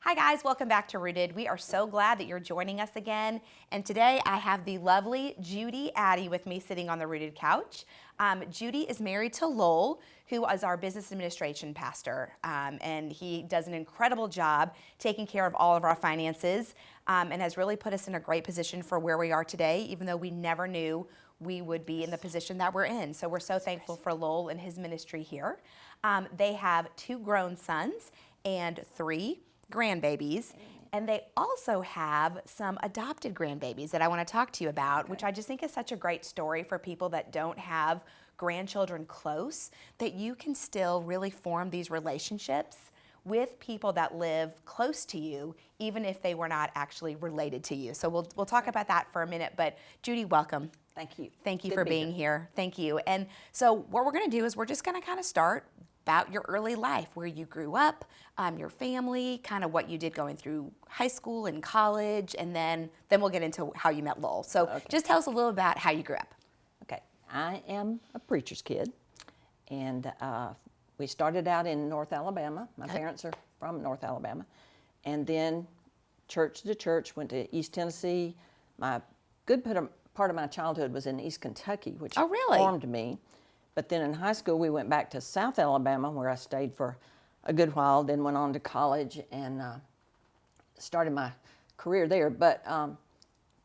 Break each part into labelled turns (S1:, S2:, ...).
S1: Hi guys, welcome back to Rooted. We are so glad that you're joining us again. And today I have the lovely Judy Addy with me sitting on the Rooted couch. Judy is married to Lowell, who is our business administration pastor. And he does an incredible job taking care of all of our finances and has really put us in a great position for where we are today, even though we never knew we would be in the position that we're in. So we're so thankful for Lowell and his ministry here. They have 2 grown sons and 3 grandbabies, and they also have some adopted grandbabies that I want to talk to you about, which I just think is such a great story for people that don't have grandchildren close, that you can still really form these relationships with people that live close to you, even if they were not actually related to you. So we'll talk about that for a minute, but Judy, welcome.
S2: Thank you.
S1: Thank you
S2: Good
S1: for
S2: to be
S1: being here. Thank you. And so what we're going to do is we're just going to kind of start about your early life, where you grew up, your family, kind of what you did going through high school and college, and then we'll get into how you met Lowell. So just tell us a little about how you grew up.
S2: Okay, I am a preacher's kid, and we started out in North Alabama. My parents are from North Alabama, and then church to church, went to East Tennessee. My good part of my childhood was in East Kentucky, which formed me. But then in high school, we went back to South Alabama, where I stayed for a good while, then went on to college and started my career there. But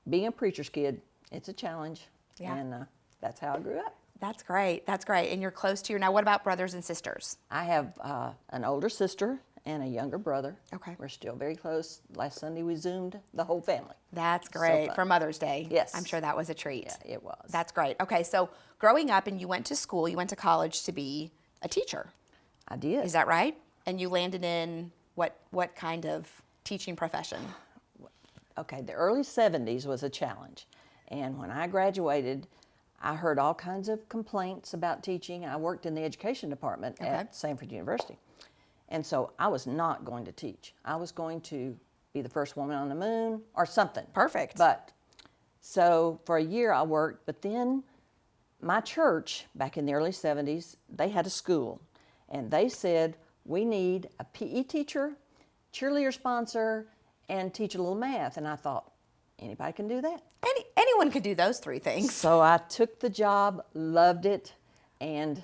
S2: being a preacher's kid, it's a challenge, and that's how I grew up.
S1: That's great. That's great. And you're close to now, what about brothers and sisters?
S2: I have an older sister and a younger brother.
S1: Okay.
S2: We're still very close. Last Sunday, we Zoomed the whole family.
S1: That's great.
S2: So
S1: for Mother's Day.
S2: Yes.
S1: I'm sure that was a treat.
S2: Yeah, it was.
S1: That's great. Okay, so growing up and you went to school, you went to college to be a teacher.
S2: I did.
S1: Is that right? And you landed in what kind of teaching profession?
S2: Okay, the early 70s was a challenge. And when I graduated, I heard all kinds of complaints about teaching. I worked in the education department at Samford University. And so I was not going to teach. I was going to be the first woman on the moon or something.
S1: Perfect.
S2: But so for a year I worked, but then my church back in the early 70s, they had a school, and they said, we need a PE teacher, cheerleader sponsor, and teach a little math. And I thought, anybody can do that.
S1: Anyone could do those 3 things.
S2: So I took the job, loved it, and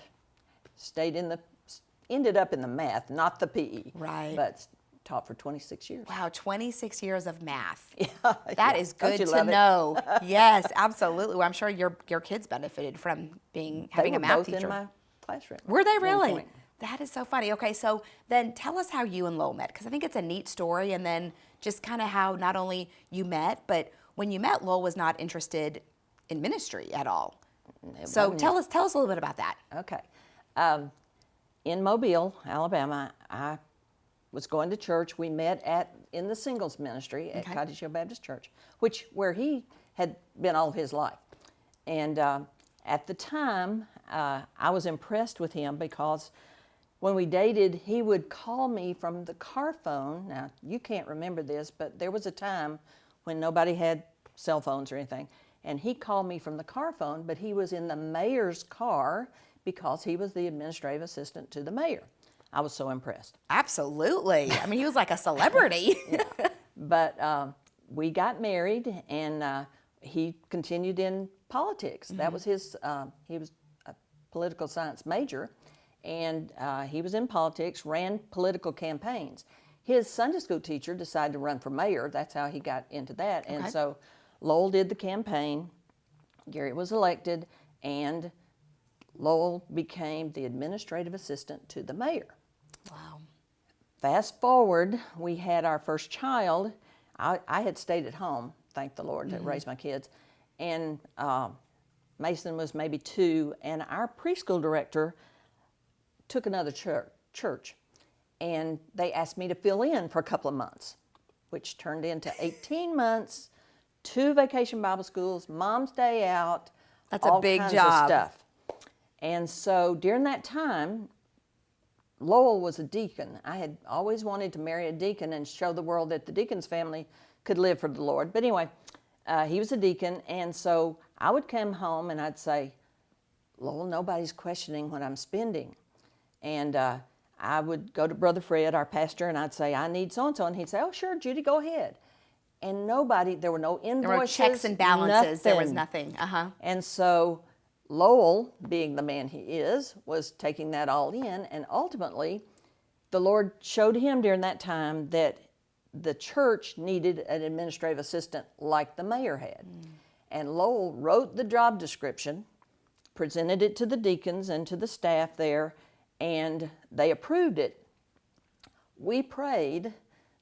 S2: ended up in the math, not the PE.
S1: Right.
S2: But taught for 26 years.
S1: Wow, 26 years of math.
S2: Yeah,
S1: That is good to
S2: love
S1: know. Yes, absolutely. Well, I'm sure your kids benefited from having a math
S2: both
S1: teacher.
S2: in my classroom.
S1: Were they
S2: at one
S1: really?
S2: point.
S1: That is so funny. Okay, so then tell us how you and Lowell met, because I think it's a neat story, and then just kind of how not only you met, but when you met, Lowell was not interested in ministry at all. So tell us a little bit about that.
S2: Okay. In Mobile, Alabama, I was going to church. We met in the singles ministry at Cottage Hill Baptist Church, where he had been all of his life. And at the time, I was impressed with him because when we dated, he would call me from the car phone. Now, you can't remember this, but there was a time when nobody had cell phones or anything. And he called me from the car phone, but he was in the mayor's car because he was the administrative assistant to the mayor. I was so impressed.
S1: Absolutely. I mean, he was like a celebrity.
S2: But we got married, and he continued in politics. That was his, he was a political science major, and he was in politics, ran political campaigns. His Sunday school teacher decided to run for mayor. That's how he got into that. And so Lowell did the campaign, Gary was elected, and Lowell became the administrative assistant to the mayor.
S1: Wow.
S2: Fast forward, we had our first child. I had stayed at home, thank the Lord, to raise my kids. And Mason was maybe 2, and our preschool director took another church. And they asked me to fill in for a couple of months, which turned into 18 months, 2 vacation Bible schools, Mom's Day Out.
S1: That's a big
S2: all kinds
S1: job.
S2: of stuff. And so during that time, Lowell was a deacon. I had always wanted to marry a deacon and show the world that the deacon's family could live for the Lord. But anyway, he was a deacon, and so I would come home and I'd say, Lowell, nobody's questioning what I'm spending. And I would go to Brother Fred, our pastor, and I'd say, I need so-and-so. And he'd say, oh, sure, Judy, go ahead. And there were no invoices.
S1: There were checks and balances. There was nothing.
S2: And so Lowell, being the man he is, was taking that all in. And ultimately, the Lord showed him during that time that the church needed an administrative assistant like the mayor had. And Lowell wrote the job description, presented it to the deacons and to the staff there, and they approved it. We prayed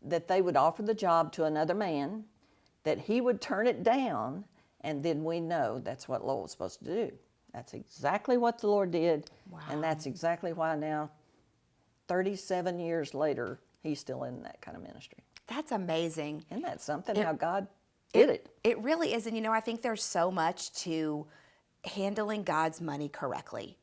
S2: that they would offer the job to another man, that he would turn it down, and then we know that's what Lowell was supposed to do. That's exactly what the Lord did, and that's exactly why now, 37 years later, he's still in that kind of ministry.
S1: That's amazing.
S2: Isn't that something, how God did it?
S1: It really is, and I think there's so much to handling God's money correctly.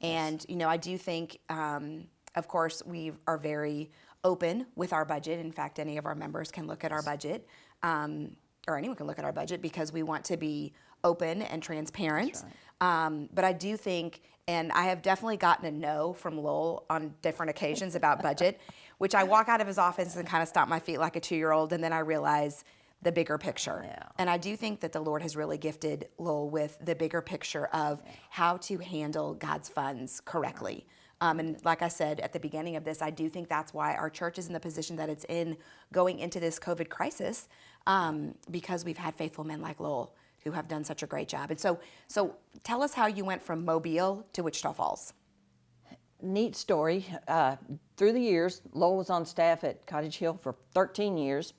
S1: And, I do think, of course, we are very open with our budget. In fact, any of our members can look at our budget, or anyone can look at our budget, because we want to be open and transparent. Right. But I do think, and I have definitely gotten a no from Lowell on different occasions about budget, which I walk out of his office and kind of stomp my feet like a 2-year-old, and then I realize the bigger picture.
S2: Yeah.
S1: And I do think that the Lord has really gifted Lowell with the bigger picture of how to handle God's funds correctly. And like I said at the beginning of this, I do think that's why our church is in the position that it's in going into this COVID crisis, because we've had faithful men like Lowell who have done such a great job. And so tell us how you went from Mobile to Wichita Falls.
S2: Neat story. Through the years, Lowell was on staff at Cottage Hill for 13 years.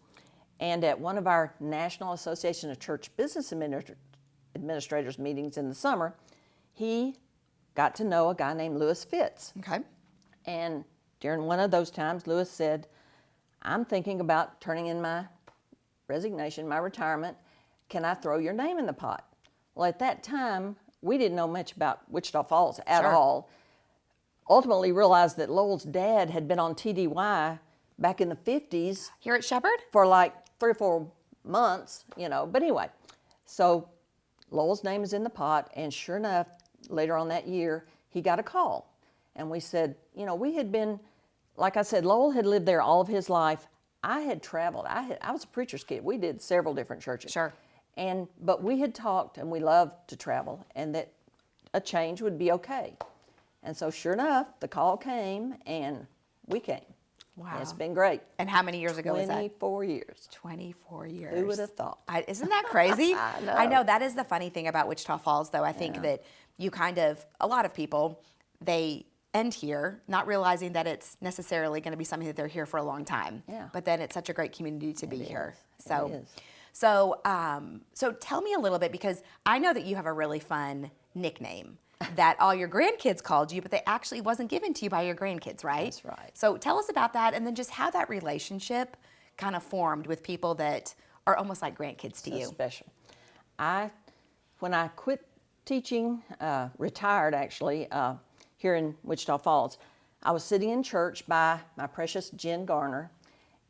S2: And at one of our National Association of Church Business Administrators meetings in the summer, he got to know a guy named Lewis Fitz.
S1: Okay.
S2: And during one of those times, Lewis said, I'm thinking about turning in my resignation, my retirement. Can I throw your name in the pot? Well, at that time, we didn't know much about Wichita Falls at all. Ultimately realized that Lowell's dad had been on TDY back in the 50s.
S1: Here at Shepherd?
S2: For like 3 or 4 months, But anyway, so Lowell's name is in the pot, and sure enough, later on that year, he got a call. And we said, we had been, like I said, Lowell had lived there all of his life. I had traveled. I was a preacher's kid. We did several different churches.
S1: Sure.
S2: But we had talked, and we loved to travel, and that a change would be okay. And so sure enough, the call came, and we came.
S1: Wow.
S2: And it's been great.
S1: And how many years ago was that?
S2: 24 years.
S1: 24 years.
S2: Who would have thought?
S1: Isn't that crazy?
S2: I
S1: know. That is the funny thing about Wichita Falls, though. I think that a lot of people, they end here not realizing that it's necessarily going to be something that they're here for a long time.
S2: Yeah.
S1: But then it's such a great community to be here.
S2: It is.
S1: So tell me a little bit, because I know that you have a really fun nickname that all your grandkids called you, but they actually wasn't given to you by your grandkids, right?
S2: That's right.
S1: So tell us about that, and then just how that relationship kind of formed with people that are almost like grandkids to you.
S2: Special. When I quit teaching, retired actually, here in Wichita Falls, I was sitting in church by my precious Jen Garner,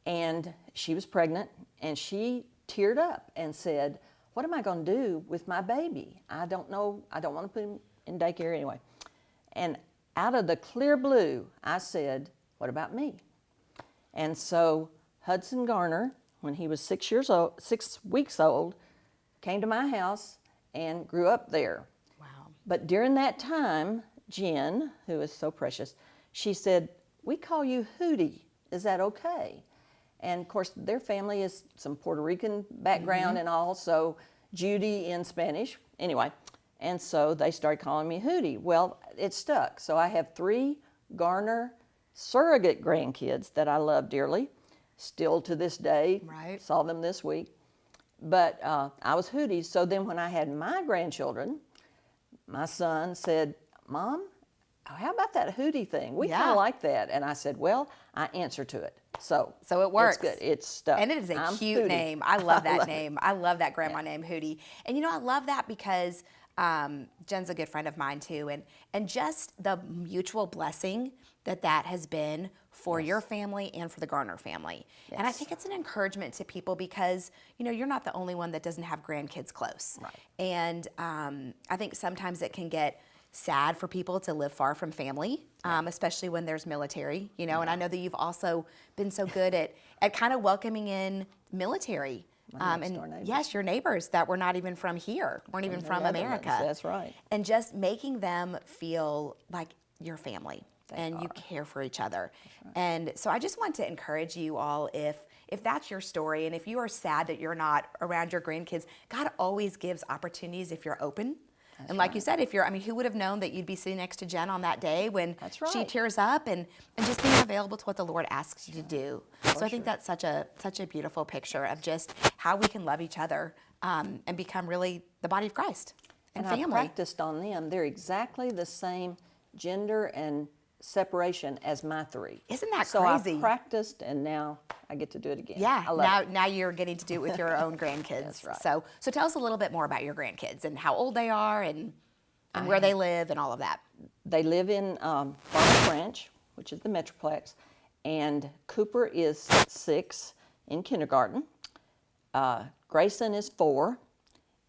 S2: and she was pregnant, and she teared up and said, what am I going to do with my baby? I don't know. I don't want to put him in daycare anyway. And out of the clear blue, I said, what about me? And so Hudson Garner, when he was 6 weeks old, came to my house and grew up there.
S1: Wow.
S2: But during that time, Jen, who is so precious, she said, we call you Hootie. Is that okay? And of course, their family is some Puerto Rican background and all, so Judy in Spanish. Anyway, and so they started calling me Hootie. Well, it stuck. So I have 3 Garner surrogate grandkids that I love dearly, still to this day.
S1: Right.
S2: Saw them this week. But I was Hootie. So then when I had my grandchildren, my son said, Mom, how about that Hootie thing? We kind of like that. And I said, well, I answer to it. So
S1: it works.
S2: It's good. It's stuck.
S1: And it is a cute name. I love that name. I love that grandma name, Hootie. And I love that because Jen's a good friend of mine too. And just the mutual blessing that has been for your family and for the Garner family. Yes. And I think it's an encouragement to people because, you're not the only one that doesn't have grandkids close.
S2: Right.
S1: And I think sometimes it can get sad for people to live far from family, especially when there's military, you know, and I know that you've also been so good at kind of welcoming in military. And yes, your neighbors that were not even from here, weren't even from America.
S2: That's right.
S1: And just making them feel like your family and you care for each other. Right. And so I just want to encourage you all, if that's your story and if you are sad that you're not around your grandkids, God always gives opportunities if you're open. And like you said, who would have known that you'd be sitting next to Jen on that day when she tears up and just being available to what the Lord asks you to do. So I think that's such a beautiful picture of just how we can love each other and become really the body of Christ and family.
S2: I practiced on them. They're exactly the same gender and separation as my three.
S1: Isn't that
S2: so
S1: crazy?
S2: So I practiced, and now I get to do it again.
S1: Yeah, now you're getting to do it with your own grandkids.
S2: That's right.
S1: So tell us a little bit more about your grandkids and how old they are and where they live and all of that.
S2: They live in Farmers Branch, which is the Metroplex, and Cooper is 6 in kindergarten. Grayson is 4,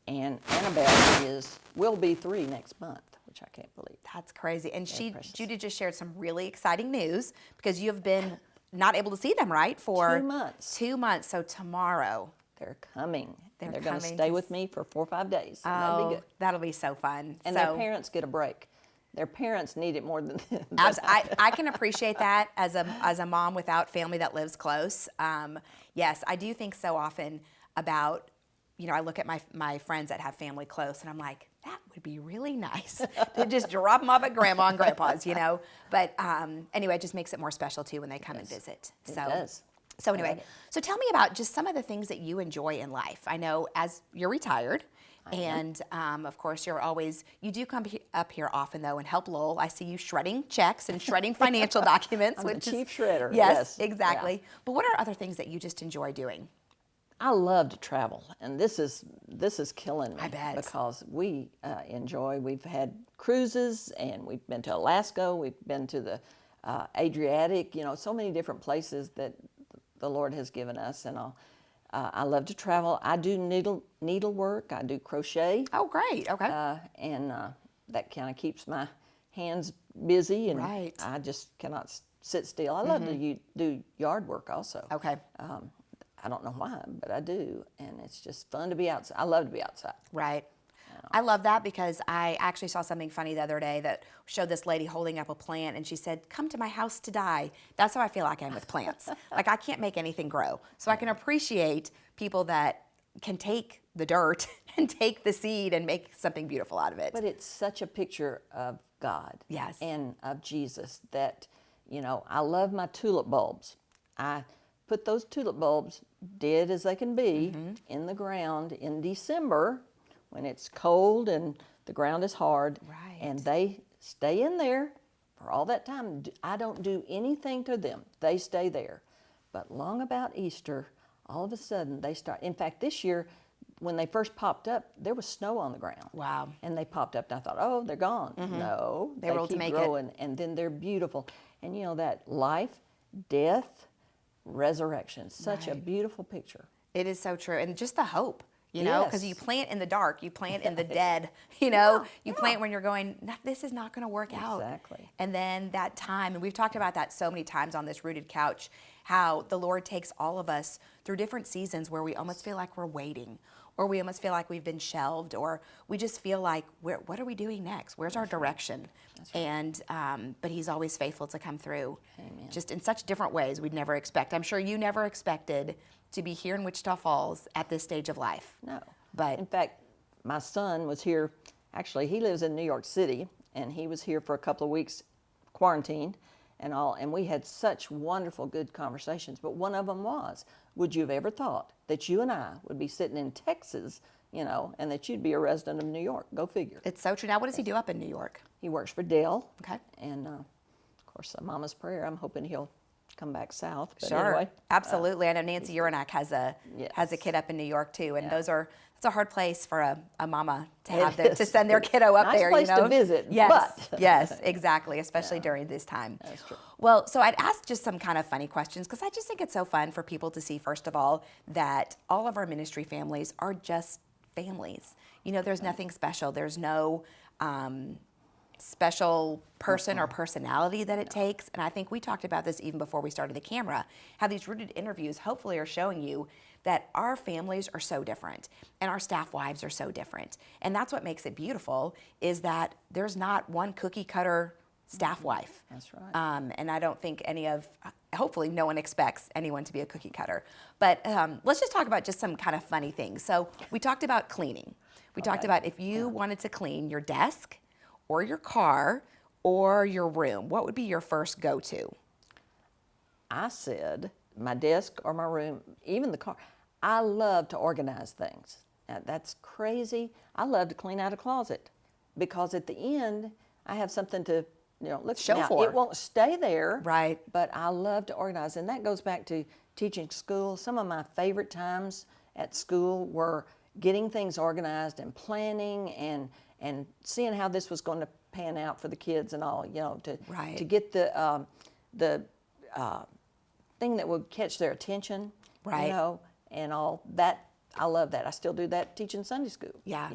S2: and Annabelle will be 3 next month, which I can't believe.
S1: That's crazy. And Judy just shared some really exciting news because you have been not able to see them, right? For
S2: 2 months.
S1: 2 months. So tomorrow.
S2: They're coming. They're going to
S1: coming
S2: stay with me for 4 or 5 days.
S1: That'll be good. That'll be so fun.
S2: And their parents get a break. Their parents need it more than
S1: I can appreciate that as a mom without family that lives close. Yes, I do think so often about, I look at my friends that have family close and I'm like, that would be really nice to just drop them off at grandma and grandpa's, But anyway, it just makes it more special too when they come and visit.
S2: It does.
S1: So anyway, so tell me about just some of the things that you enjoy in life. I know as you're retired, and of course you do come up here often though and help Lowell. I see you shredding checks and shredding financial documents.
S2: I'm the chief shredder.
S1: Yes, exactly. Yeah. But what are other things that you just enjoy doing?
S2: I love to travel, and this is killing me.
S1: I bet.
S2: Because we enjoy. We've had cruises, and we've been to Alaska. We've been to the Adriatic. So many different places that the Lord has given us, and I love to travel. I do needlework. I do crochet.
S1: Oh, great. Okay.
S2: And that kind of keeps my hands busy, and
S1: right.
S2: I just cannot sit still. I love to do yard work also.
S1: Okay.
S2: I don't know why, but I do, and it's just fun to be outside. I love to be outside.
S1: Right. I love that because I actually saw something funny the other day that showed this lady holding up a plant, and she said, "Come to my house to die." That's how I feel like I am with plants. Like I can't make anything grow. So I can appreciate people that can take the dirt and take the seed and make something beautiful out of it.
S2: But it's such a picture of God.
S1: Yes.
S2: And of Jesus that, I love my tulip bulbs. I put those tulip bulbs, dead as they can be, in the ground in December when it's cold and the ground is hard.
S1: Right.
S2: And they stay in there for all that time. I don't do anything to them. They stay there. But long about Easter, all of a sudden they start. In fact, this year, when they first popped up, there was snow on the ground.
S1: Wow.
S2: And they popped up, and I thought, oh, they're gone. No,
S1: they
S2: keep growing, and then they're beautiful. And that life, death, resurrection, such a beautiful picture.
S1: It is so true. And just the hope,
S2: Yes.
S1: because you plant in the dark, you plant in the dead, you plant when you're going, this is not going to work out.
S2: Exactly.
S1: And then that time, and we've talked about that so many times on this Rooted Couch, how the Lord takes all of us through different seasons where we almost feel like we're waiting, or we almost feel like we've been shelved, or we just feel like, what are we doing next? Where's our direction?
S2: That's right.
S1: And but He's always faithful to come through,
S2: Amen.
S1: just in such different ways we'd never expect. I'm sure you never expected to be here in Wichita Falls at this stage of life.
S2: No.
S1: But
S2: in fact, my son was here. Actually, he lives in New York City, and he was here for a couple of weeks, quarantined and all, and we had such wonderful, good conversations. But one of them was, would you have ever thought that you and I would be sitting in Texas, and that you'd be a resident of New York? Go figure.
S1: it's so true. Now, what does he do up in New York?
S2: He works for Dell.
S1: Okay.
S2: And, of course, Mama's prayer, I'm hoping he'll come back south. But
S1: Sure,
S2: anyway,
S1: absolutely. I know Nancy Urinak has a
S2: Yes.
S1: kid up in New York too, and
S2: Yeah.
S1: it's a hard place for a mama to have to send their kiddo up
S2: Nice
S1: there.
S2: place to visit,
S1: Yes,
S2: but
S1: yes, exactly, especially during this time.
S2: That's true.
S1: Well, so I'd ask just some kind of funny questions because I just think it's so fun for people to see, first of all, that all of our ministry families are just families. There's nothing special. There's no special person or personality that it takes. And I think we talked about this even before we started the camera, how these Rooted interviews hopefully are showing you that our families are so different and our staff wives are so different. And that's what makes it beautiful, is that there's not one cookie cutter staff wife.
S2: That's right.
S1: And I don't think hopefully no one expects anyone to be a cookie cutter. But let's just talk about just some kind of funny things. So we talked about cleaning. We talked about if you wanted to clean your desk or your car or your room, what would be your first go-to?
S2: I said my desk or my room, even the car. I love to organize things. Now, that's crazy. I love to clean out a closet because at the end I have something to look
S1: Show
S2: now,
S1: for.
S2: It won't stay there,
S1: Right.
S2: But I love to organize, and that goes back to teaching school. Some of my favorite times at school were getting things organized and planning and seeing how this was going to pan out for the kids and all.
S1: Right.
S2: To get the thing that would catch their attention.
S1: Right.
S2: And all that. I love that. I still do that teaching Sunday school.
S1: Yeah.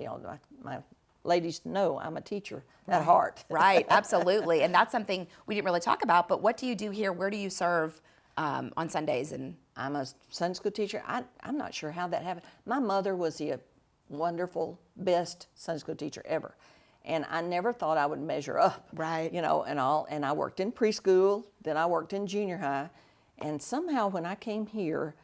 S2: My ladies know I'm a teacher at heart.
S1: Right, absolutely. And that's something we didn't really talk about, but what do you do here? Where do you serve on Sundays? And
S2: I'm a Sunday school teacher. I'm not sure how that happened. My mother was the wonderful, best Sunday school teacher ever. And I never thought I would measure up.
S1: Right.
S2: And all. And I worked in preschool, then I worked in junior high. And somehow when I came here,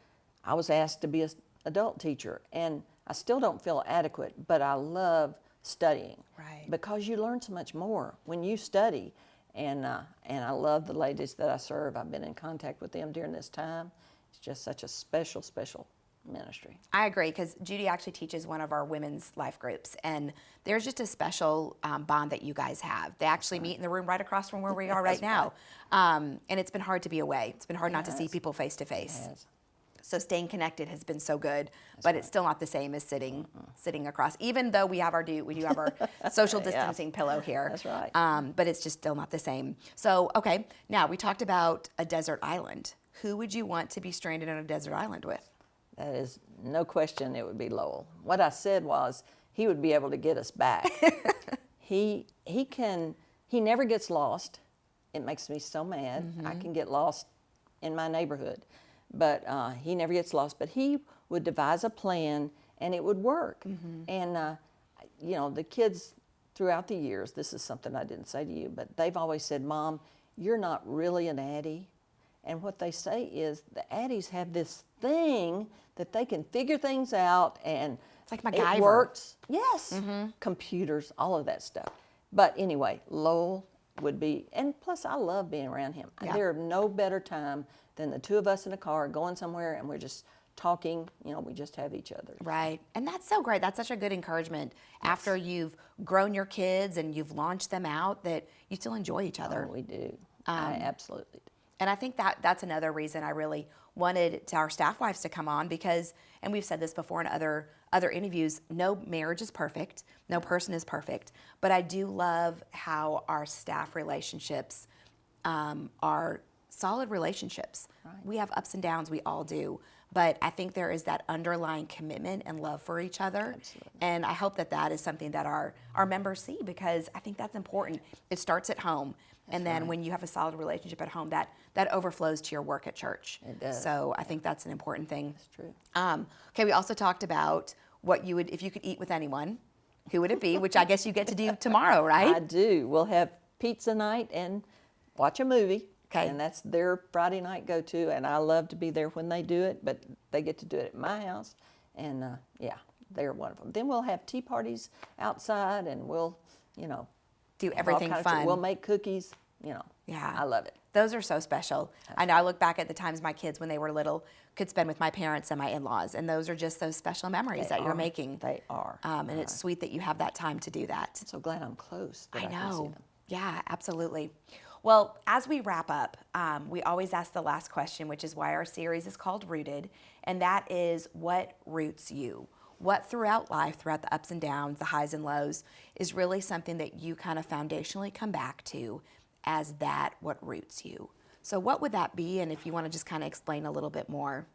S2: I was asked to be an adult teacher. And I still don't feel adequate, but I love studying.
S1: Right.
S2: Because you learn so much more when you study. And I love the ladies that I serve. I've been in contact with them during this time. It's just such a special, special ministry.
S1: I agree, because Judy actually teaches one of our women's life groups, and there's just a special bond that you guys have. They actually meet in the room right across from where we are right now. And it's been hard to be away. It's been hard not to see people face to face. So staying connected has been so good, but it's still not the same as sitting across. Even though we do have our social distancing pillow here.
S2: That's right.
S1: But it's just still not the same. So okay, now we talked about a desert island. Who would you want to be stranded on a desert island with?
S2: That is no question. It would be Lowell. What I said was he would be able to get us back. He never gets lost. It makes me so mad.
S1: Mm-hmm.
S2: I can get lost in my neighborhood. But he never gets lost. But he would devise a plan, and it would work.
S1: Mm-hmm.
S2: And, the kids throughout the years, this is something I didn't say to you, but they've always said, Mom, you're not really an Addy. And what they say is the Addies have this thing that they can figure things out, and
S1: it's like MacGyver.
S2: It works. Yes. Computers, all of that stuff. But anyway, Lowell would be, and plus I love being around him.
S1: Yeah.
S2: There's no better time than the two of us in a car going somewhere and we're just talking, we just have each other.
S1: Right. And that's so great. That's such a good encouragement after you've grown your kids and you've launched them out, that you still enjoy each other.
S2: Oh, we do. I absolutely do.
S1: And I think that's another reason I really wanted our staff wives to come on, because, and we've said this before in other interviews, no marriage is perfect, no person is perfect, but I do love how our staff relationships are solid relationships. Right. We have ups and downs, we all do, but I think there is that underlying commitment and love for each other.
S2: Absolutely.
S1: And I hope that is something that our members see, because I think that's important. It starts at home. And then when you have a solid relationship at home, that overflows to your work at church.
S2: It does.
S1: So I think that's an important thing.
S2: That's true.
S1: Okay, we also talked about what you would, if you could eat with anyone, who would it be? Which I guess you get to do tomorrow, right?
S2: I do. We'll have pizza night and watch a movie.
S1: Okay.
S2: And that's their Friday night go-to, and I love to be there when they do it, but they get to do it at my house, and they're wonderful. Then we'll have tea parties outside, and we'll,
S1: do everything fun.
S2: We'll make cookies,
S1: Yeah.
S2: I love it.
S1: Those are so special. I know I look back at the times my kids, when they were little, could spend with my parents and my in-laws, and those are just those special memories that you're making.
S2: They are.
S1: And it's sweet that you have that time to do that.
S2: I'm so glad I'm close that I can see
S1: know.
S2: them.
S1: Yeah, absolutely. Well, as we wrap up, we always ask the last question, which is why our series is called Rooted, and that is, what roots you? What throughout life, throughout the ups and downs, the highs and lows, is really something that you kind of foundationally come back to as what roots you? So what would that be? And if you want to just kind of explain a little bit more.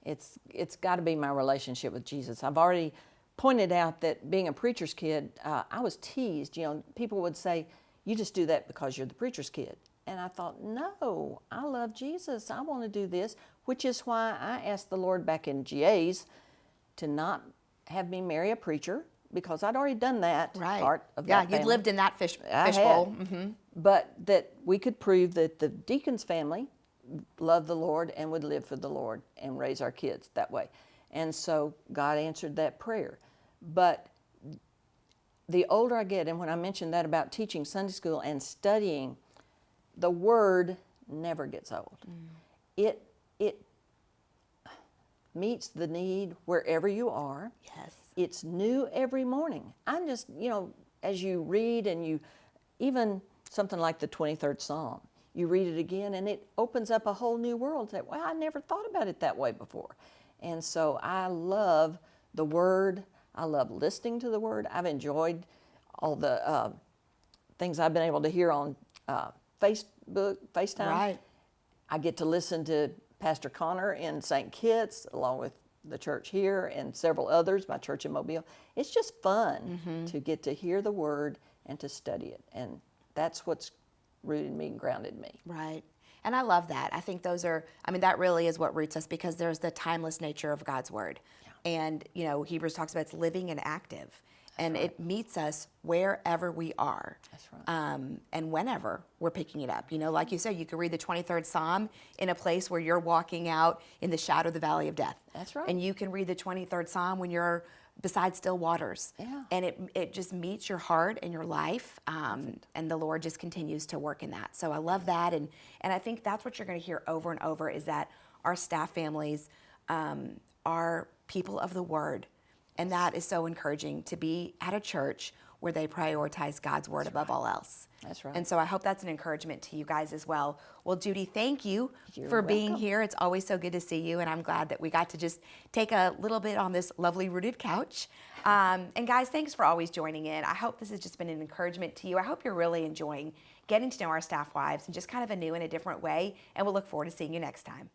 S2: It's got to be my relationship with Jesus. I've already pointed out that being a preacher's kid, I was teased. People would say, you just do that because you're the preacher's kid. And I thought, no, I love Jesus. I want to do this, which is why I asked the Lord back in GAs to not have me marry a preacher, because I'd already done that part of that family.
S1: Yeah, you'd lived in that fishbowl.
S2: But that we could prove that the deacon's family loved the Lord and would live for the Lord and raise our kids that way. And so God answered that prayer. But the older I get, and when I mentioned that about teaching Sunday school and studying, the Word never gets old. It meets the need wherever you are.
S1: Yes.
S2: It's new every morning. I'm just, as you read and you, even something like the 23rd Psalm, you read it again and it opens up a whole new world. That, well, I never thought about it that way before. And so I love the Word. I love listening to the Word. I've enjoyed all the things I've been able to hear on Facebook, FaceTime.
S1: Right.
S2: I get to listen to Pastor Connor in St. Kitts, along with the church here and several others, my church in Mobile. It's just fun to get to hear the Word and to study it. And that's what's rooted me and grounded me.
S1: Right. And I love that. I think that really is what roots us, because there's the timeless nature of God's Word. Yeah. And, Hebrews talks about it's living and active. And it meets us wherever we are.
S2: That's right.
S1: And whenever we're picking it up. Like you said, you could read the 23rd Psalm in a place where you're walking out in the shadow of the valley of death.
S2: That's right.
S1: And you can read the 23rd Psalm when you're beside still waters.
S2: Yeah.
S1: And it just meets your heart and your life. And the Lord just continues to work in that. So I love that. And I think that's what you're going to hear over and over, is that our staff families are people of the Word. And that is so encouraging, to be at a church where they prioritize God's Word above all else.
S2: That's right.
S1: And so I hope that's an encouragement to you guys as well. Well, Judy, thank you
S2: You're
S1: for being
S2: welcome.
S1: here. It's always so good to see you, and I'm glad that we got to just take a little bit on this lovely rooted couch. And guys, thanks for always joining in. I hope this has just been an encouragement to you. I hope you're really enjoying getting to know our staff wives in just kind of a new and a different way, and we'll look forward to seeing you next time.